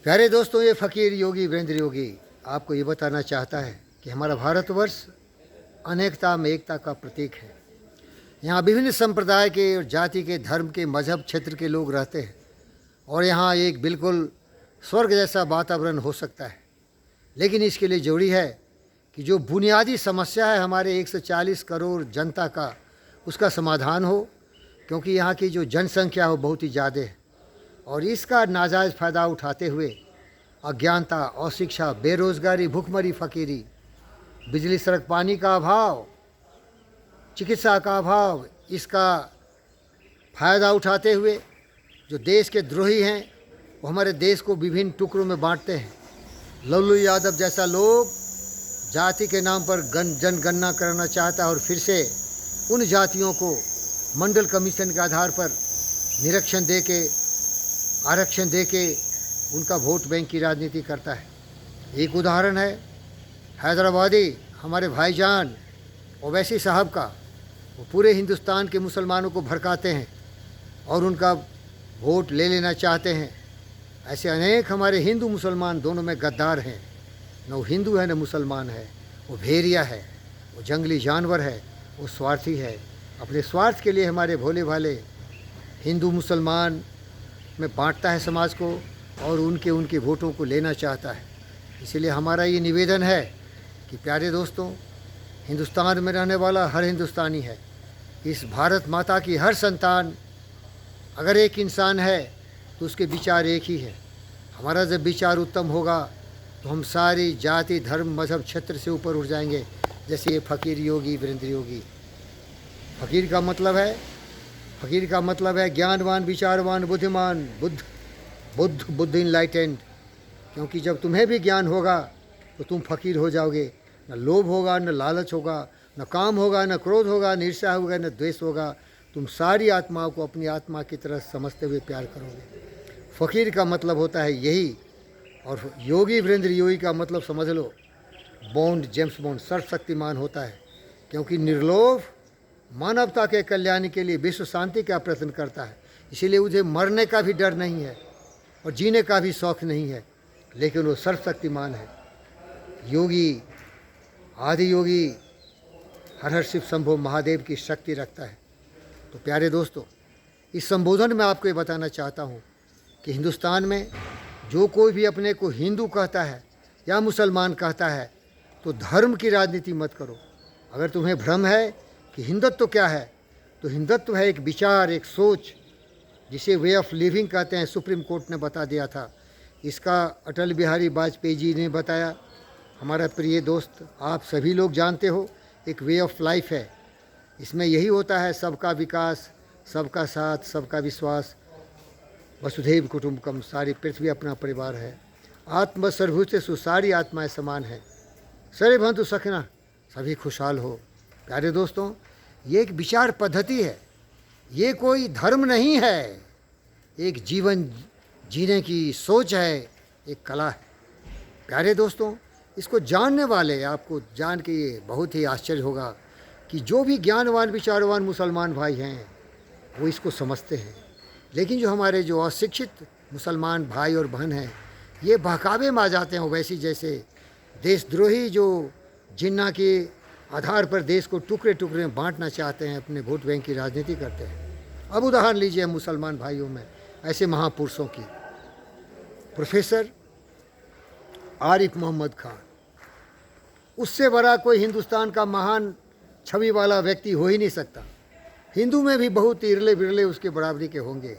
प्यारे दोस्तों, ये फ़कीर योगी वीरेंद्र योगी आपको ये बताना चाहता है कि हमारा भारतवर्ष अनेकता में एकता का प्रतीक है। यहाँ विभिन्न संप्रदाय के और जाति के, धर्म के, मजहब, क्षेत्र के लोग रहते हैं और यहाँ एक बिल्कुल स्वर्ग जैसा वातावरण हो सकता है। लेकिन इसके लिए ज़रूरी है कि जो बुनियादी समस्या है हमारे 140 करोड़ जनता का, उसका समाधान हो, क्योंकि यहाँ की जो जनसंख्या हो बहुत ही ज़्यादा है और इसका नाजायज़ फ़ायदा उठाते हुए अज्ञानता, अशिक्षा, बेरोज़गारी, भूखमरी, फ़कीरी, बिजली, सड़क, पानी का अभाव, चिकित्सा का अभाव, इसका फ़ायदा उठाते हुए जो देश के द्रोही हैं वो हमारे देश को विभिन्न टुकड़ों में बांटते हैं। लल्लू यादव जैसा लोग जाति के नाम पर जनगणना करना चाहता है और फिर से उन जातियों को मंडल कमीशन के आधार पर निरीक्षण दे के, आरक्षण दे के उनका वोट बैंक की राजनीति करता है। एक उदाहरण है हैदराबादी हमारे भाईजान ओवैसी साहब का। वो पूरे हिंदुस्तान के मुसलमानों को भड़काते हैं और उनका वोट ले लेना चाहते हैं। ऐसे अनेक हमारे हिंदू मुसलमान दोनों में गद्दार हैं। न वो हिंदू है न मुसलमान है, वो भेड़िया है, वो जंगली जानवर है, वो स्वार्थी है। अपने स्वार्थ के लिए हमारे भोले भाले हिंदू मुसलमान में बांटता है समाज को और उनके वोटों को लेना चाहता है। इसीलिए हमारा ये निवेदन है कि प्यारे दोस्तों, हिंदुस्तान में रहने वाला हर हिंदुस्तानी है। इस भारत माता की हर संतान अगर एक इंसान है तो उसके विचार एक ही है। हमारा जब विचार उत्तम होगा तो हम सारी जाति, धर्म, मजहब, क्षेत्र से ऊपर उठ जाएंगे। जैसे ये फ़कीर योगी वीरेंद्र योगी। फ़कीर का मतलब है ज्ञानवान, विचारवान, बुद्धिमान, बुद्ध इनलाइटेंड। क्योंकि जब तुम्हें भी ज्ञान होगा तो तुम फ़कीर हो जाओगे। न लोभ होगा, न लालच होगा, न काम होगा, न क्रोध होगा, न ईर्ष्या होगा, न द्वेष होगा। तुम सारी आत्माओं को अपनी आत्मा की तरह समझते हुए प्यार करोगे। फ़कीर का मतलब होता है यही। और योगी वीरेंद्र योगी का मतलब समझ लो, जेम्स बॉन्ड सर्वशक्तिमान होता है। क्योंकि निर्लोभ मानवता के कल्याण के लिए विश्व शांति का प्रयत्न करता है। इसीलिए मुझे मरने का भी डर नहीं है और जीने का भी शौक़ नहीं है, लेकिन वो सर्वशक्तिमान है। योगी, आदि योगी, हर हर शिव शंभो महादेव की शक्ति रखता है। तो प्यारे दोस्तों, इस संबोधन में आपको ये बताना चाहता हूँ कि हिंदुस्तान में जो कोई भी अपने को हिंदू कहता है या मुसलमान कहता है तो धर्म की राजनीति मत करो। अगर तुम्हें भ्रम है कि हिंदुत्व क्या है, तो हिंदुत्व है एक विचार, एक सोच, जिसे वे ऑफ लिविंग कहते हैं। सुप्रीम कोर्ट ने बता दिया था। इसका अटल बिहारी वाजपेयी जी ने बताया। हमारा प्रिय दोस्त, आप सभी लोग जानते हो, एक वे ऑफ लाइफ है। इसमें यही होता है सबका विकास, सबका साथ, सबका विश्वास, वसुधैव कुटुंबकम। सारी पृथ्वी अपना परिवार है। आत्म सर्वभूतेषु, सारी आत्माएं समान है। सर्वे भवन्तु सुखिनः, सभी खुशहाल हो। प्यारे दोस्तों, ये एक विचार पद्धति है, ये कोई धर्म नहीं है। एक जीवन जीने की सोच है, एक कला है। प्यारे दोस्तों, इसको जानने वाले, आपको जान के ये बहुत ही आश्चर्य होगा कि जो भी ज्ञानवान, विचारवान मुसलमान भाई हैं वो इसको समझते हैं। लेकिन जो हमारे जो अशिक्षित मुसलमान भाई और बहन हैं, ये बहकावे में आ जाते हैं। वैसी जैसे देशद्रोही जो जिन्ना के आधार पर देश को टुकड़े टुकड़े में बांटना चाहते हैं, अपने वोट बैंक की राजनीति करते हैं। अब उदाहरण लीजिए मुसलमान भाइयों में ऐसे महापुरुषों की। प्रोफेसर आरिफ मोहम्मद खान, उससे बड़ा कोई हिंदुस्तान का महान छवि वाला व्यक्ति हो ही नहीं सकता। हिंदू में भी बहुत इरले बिरले उसके बराबरी के होंगे।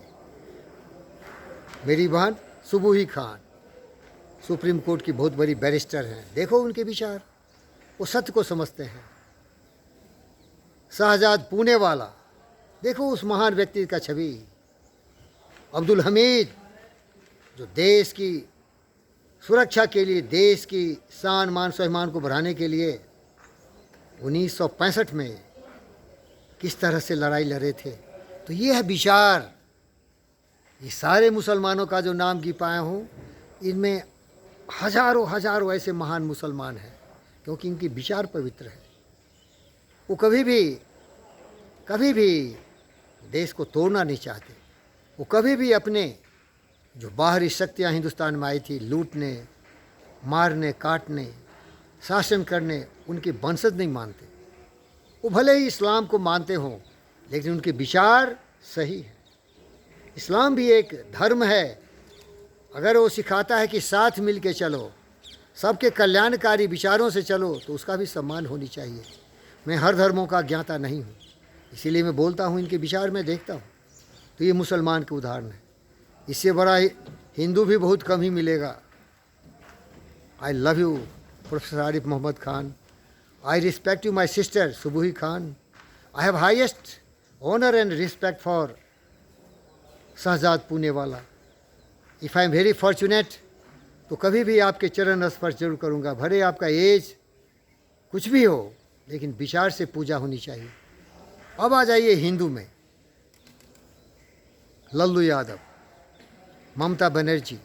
मेरी बहन सुबूही खान, सुप्रीम कोर्ट की बहुत बड़ी बैरिस्टर हैं। देखो उनके विचार, वो सत्य को समझते हैं। शहजाद पुणे वाला, देखो उस महान व्यक्ति का छवि। अब्दुल हमीद, जो देश की सुरक्षा के लिए, देश की शान, मान, स्वाभिमान को बढ़ाने के लिए 1965 में किस तरह से लड़ाई लड़े थे। तो ये है विचार। ये सारे मुसलमानों का जो नाम गी पाया हूँ, इनमें हजारों ऐसे महान मुसलमान हैं, क्योंकि इनकी विचार पवित्र है। वो कभी भी देश को तोड़ना नहीं चाहते। वो कभी भी अपने जो बाहरी शक्तियाँ हिंदुस्तान में आई थी लूटने, मारने, काटने, शासन करने, उनके वंशज नहीं मानते। वो भले ही इस्लाम को मानते हों, लेकिन उनके विचार सही है। इस्लाम भी एक धर्म है। अगर वो सिखाता है कि साथ मिल के चलो, सबके कल्याणकारी विचारों से चलो, तो उसका भी सम्मान होनी चाहिए। मैं हर धर्मों का ज्ञाता नहीं हूँ, इसीलिए मैं बोलता हूँ, इनके विचार में देखता हूँ। तो ये मुसलमान के उदाहरण है। इससे बड़ा हिंदू भी बहुत कम ही मिलेगा। I love you professor Arif Mohammad Khan. I respect you, my sister Subuhi Khan. I have highest honor and respect for Shahzad Punewala. If I am very fortunate, तो कभी भी आपके चरण स्पर्श जरूर करूँगा। भले आपका एज कुछ भी हो, लेकिन विचार से पूजा होनी चाहिए। अब आ जाइए हिंदू में। लल्लू यादव, ममता बनर्जी,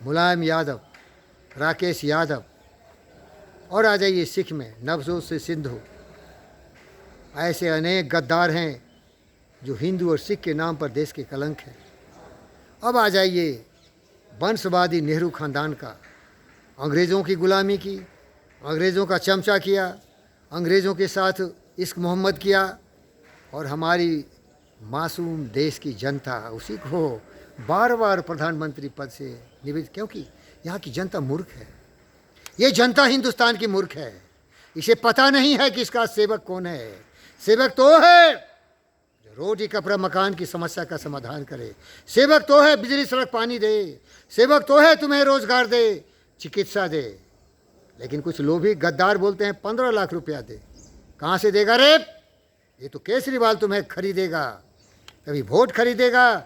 मुलायम यादव, राकेश यादव, और आ जाइए सिख में नवजोत से सिंधु। ऐसे अनेक गद्दार हैं जो हिंदू और सिख के नाम पर देश के कलंक हैं। अब आ जाइए वंशवादी नेहरू खानदान का। अंग्रेज़ों की गुलामी की, अंग्रेज़ों का चमचा किया, अंग्रेज़ों के साथ इश्क मोहम्मद किया, और हमारी मासूम देश की जनता उसी को बार बार प्रधानमंत्री पद से निवेदित, क्योंकि यहाँ की जनता मूर्ख है। ये जनता हिंदुस्तान की मूर्ख है। इसे पता नहीं है कि इसका सेवक कौन है। सेवक तो है जो रोटी कपड़ा मकान की समस्या का समाधान करे। सेवक तो है बिजली सड़क पानी दे। सेवक तो है तुम्हें रोजगार दे, चिकित्सा दे। लेकिन कुछ लोभी गद्दार बोलते हैं 15 लाख रुपया दे। कहाँ से देगा रे? ये तो केजरीवाल तुम्हें खरीदेगा। कभी वोट खरीदेगा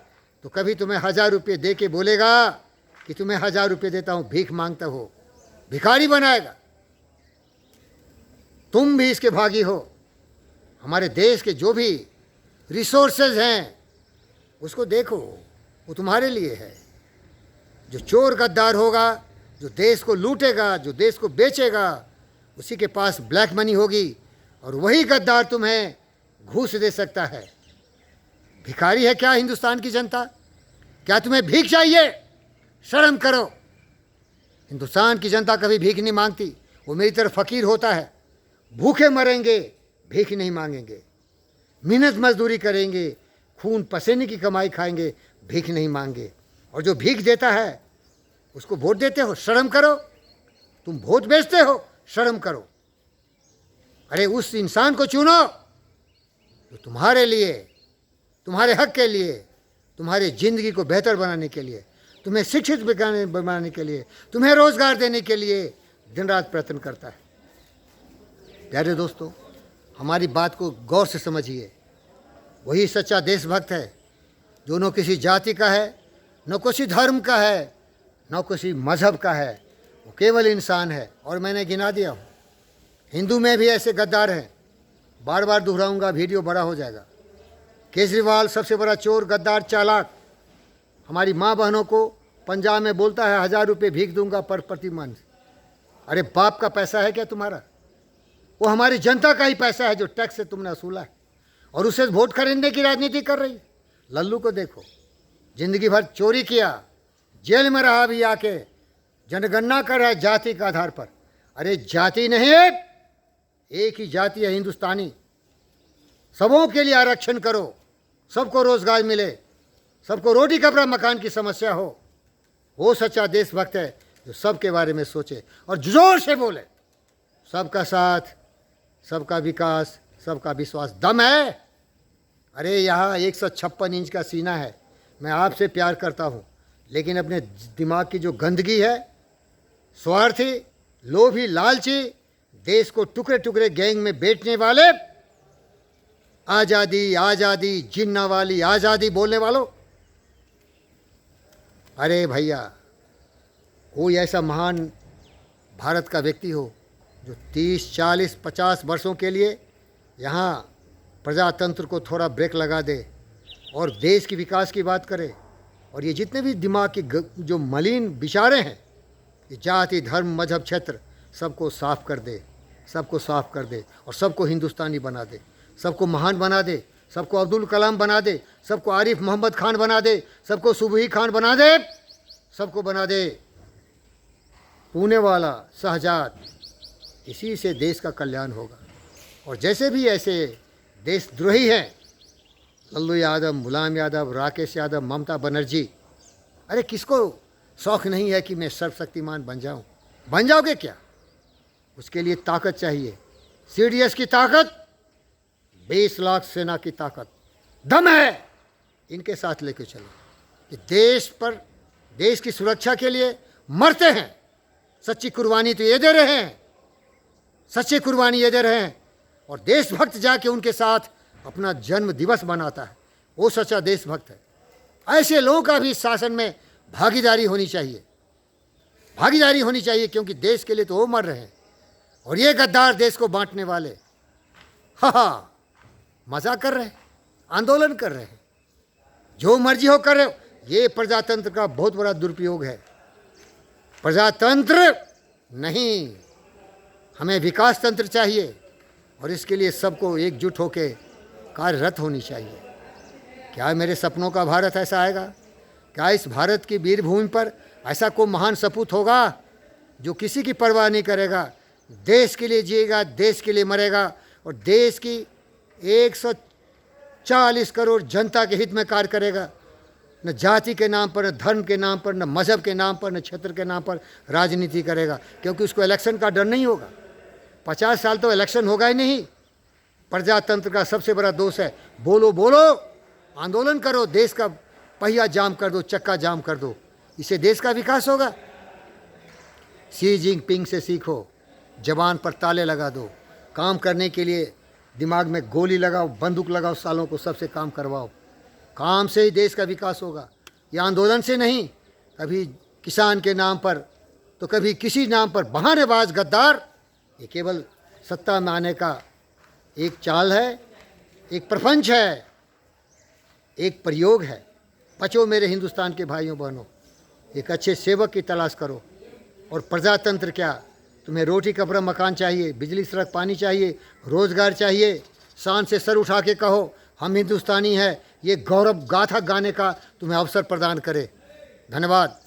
तो कभी तुम्हें 1000 रुपये दे के बोलेगा कि तुम्हें 1000 रुपये देता हूँ, भीख मांगता हो। भिखारी बनाएगा। तुम भी इसके भागी हो। हमारे देश के जो भी रिसोर्सेज हैं उसको देखो, वो तुम्हारे लिए है। जो चोर गद्दार होगा, जो देश को लूटेगा, जो देश को बेचेगा, उसी के पास ब्लैक मनी होगी, और वही गद्दार तुम्हें घूस दे सकता है। भिखारी है क्या हिंदुस्तान की जनता? क्या तुम्हें भीख चाहिए? शर्म करो। हिंदुस्तान की जनता कभी भीख नहीं मांगती। वो मेरी तरफ फ़कीर होता है। भूखे मरेंगे, भीख नहीं मांगेंगे। मेहनत मजदूरी करेंगे, खून पसीने की कमाई खाएंगे, भीख नहीं मांगे। और जो भीख देता है उसको वोट देते हो, शर्म करो। तुम वोट बेचते हो, शर्म करो। अरे उस इंसान को चुनो जो तुम्हारे लिए, तुम्हारे हक के लिए, तुम्हारी ज़िंदगी को बेहतर बनाने के लिए, तुम्हें शिक्षित बनाने के लिए, तुम्हें रोज़गार देने के लिए दिन रात प्रयत्न करता है। प्यारे दोस्तों, हमारी बात को गौर से समझिए। वही सच्चा देशभक्त है जो न किसी जाति का है, न किसी धर्म का है, न किसी मज़हब का है। वो केवल इंसान है। और मैंने गिना दिया हूँ। हिंदू में भी ऐसे गद्दार हैं। बार बार दोहराऊंगा, वीडियो बड़ा हो जाएगा। केजरीवाल सबसे बड़ा चोर, गद्दार, चालाक। हमारी माँ बहनों को पंजाब में बोलता है 1000 रुपये भीख दूंगा पर प्रति माह। अरे बाप का पैसा है क्या तुम्हारा? वो हमारी जनता का ही पैसा है जो टैक्स से तुमने वसूला है, और उसे वोट खरीदने की राजनीति कर रही। लल्लू को देखो, जिंदगी भर चोरी किया, जेल में रहा, भी आके जनगणना कर रहा है जाति के आधार पर। अरे जाति नहीं, एक ही जाति है हिंदुस्तानी। सबों के लिए आरक्षण करो, सबको रोजगार मिले, सबको रोटी कपड़ा मकान की समस्या हो। वो सच्चा देशभक्त है जो सबके बारे में सोचे और जोर से बोले, सबका साथ, सबका विकास, सबका विश्वास। दम है। अरे यहाँ 156 इंच का सीना है। मैं आपसे प्यार करता हूँ, लेकिन अपने दिमाग की जो गंदगी है, स्वार्थी, लोभी, लालची, देश को टुकड़े टुकड़े गैंग में बेचने वाले, आज़ादी आज़ादी जिन्ना वाली आज़ादी बोलने वालों। अरे भैया, कोई ऐसा महान भारत का व्यक्ति हो जो 30, 40, 50 वर्षों के लिए यहाँ प्रजातंत्र को थोड़ा ब्रेक लगा दे और देश की विकास की बात करे। और ये जितने भी दिमाग की जो मलिन विचारे हैं, ये जाति, धर्म, मजहब, क्षेत्र, सबको साफ कर दे, सबको साफ कर दे, और सबको हिंदुस्तानी बना दे, सबको महान बना दे, सबको अब्दुल कलाम बना दे, सबको आरिफ मोहम्मद खान बना दे, सबको सुबही खान बना दे। सबको बना दे पुणे वाला शहजाद, इसी से देश का कल्याण होगा। और जैसे भी ऐसे देशद्रोही हैं, लल्लू यादव, मुलायम यादव, राकेश यादव, ममता बनर्जी, अरे किसको शौक़ नहीं है कि मैं सर्वशक्तिमान बन जाऊं? बन जाओगे क्या? उसके लिए ताकत चाहिए, CDS की ताकत, 20 लाख सेना की ताकत, दम है, इनके साथ लेके चलो कि देश की सुरक्षा के लिए मरते हैं। सच्ची कुर्बानी तो ये दे रहे हैं, सच्ची कुर्बानी ये दे रहे हैं। और देशभक्त जाके उनके साथ अपना जन्म दिवस मनाता है, वो सच्चा देशभक्त है। ऐसे लोगों का भी शासन में भागीदारी होनी चाहिए, भागीदारी होनी चाहिए, क्योंकि देश के लिए तो वो मर रहे हैं। और ये गद्दार देश को बांटने वाले मजाक कर रहे हैं, आंदोलन कर रहे हैं, जो मर्जी हो कर रहे हो। ये प्रजातंत्र का बहुत बड़ा दुरुपयोग है। प्रजातंत्र नहीं, हमें विकास तंत्र चाहिए, और इसके लिए सबको एकजुट होकर कार्यरत होनी चाहिए। क्या मेरे सपनों का भारत ऐसा आएगा? क्या इस भारत की वीरभूमि पर ऐसा कोई महान सपूत होगा जो किसी की परवाह नहीं करेगा, देश के लिए जिएगा, देश के लिए मरेगा, और देश की 140 करोड़ जनता के हित में कार्य करेगा? न जाति के नाम पर, न धर्म के नाम पर, न मज़हब के नाम पर, न क्षेत्र के नाम पर राजनीति करेगा, क्योंकि उसको इलेक्शन का डर नहीं होगा। 50 साल तो इलेक्शन होगा ही नहीं। प्रजातंत्र का सबसे बड़ा दोष है, बोलो बोलो, आंदोलन करो, देश का पहिया जाम कर दो, चक्का जाम कर दो, इससे देश का विकास होगा। शी जिनपिंग से सीखो, जबान पर ताले लगा दो, काम करने के लिए दिमाग में गोली लगाओ, बंदूक लगाओ, सालों को सबसे काम करवाओ। काम से ही देश का विकास होगा, ये आंदोलन से नहीं। कभी किसान के नाम पर तो कभी किसी नाम पर बहानेबाज गद्दार, ये केवल सत्ता में आने का एक चाल है, एक प्रपंच है, एक प्रयोग है। बचो मेरे हिंदुस्तान के भाइयों बहनों, एक अच्छे सेवक की तलाश करो। और प्रजातंत्र क्या, तुम्हें रोटी कपड़ा मकान चाहिए, बिजली सड़क पानी चाहिए, रोज़गार चाहिए, शान से सर उठा के कहो हम हिंदुस्तानी हैं, ये गौरव गाथा गाने का तुम्हें अवसर प्रदान करे। धन्यवाद।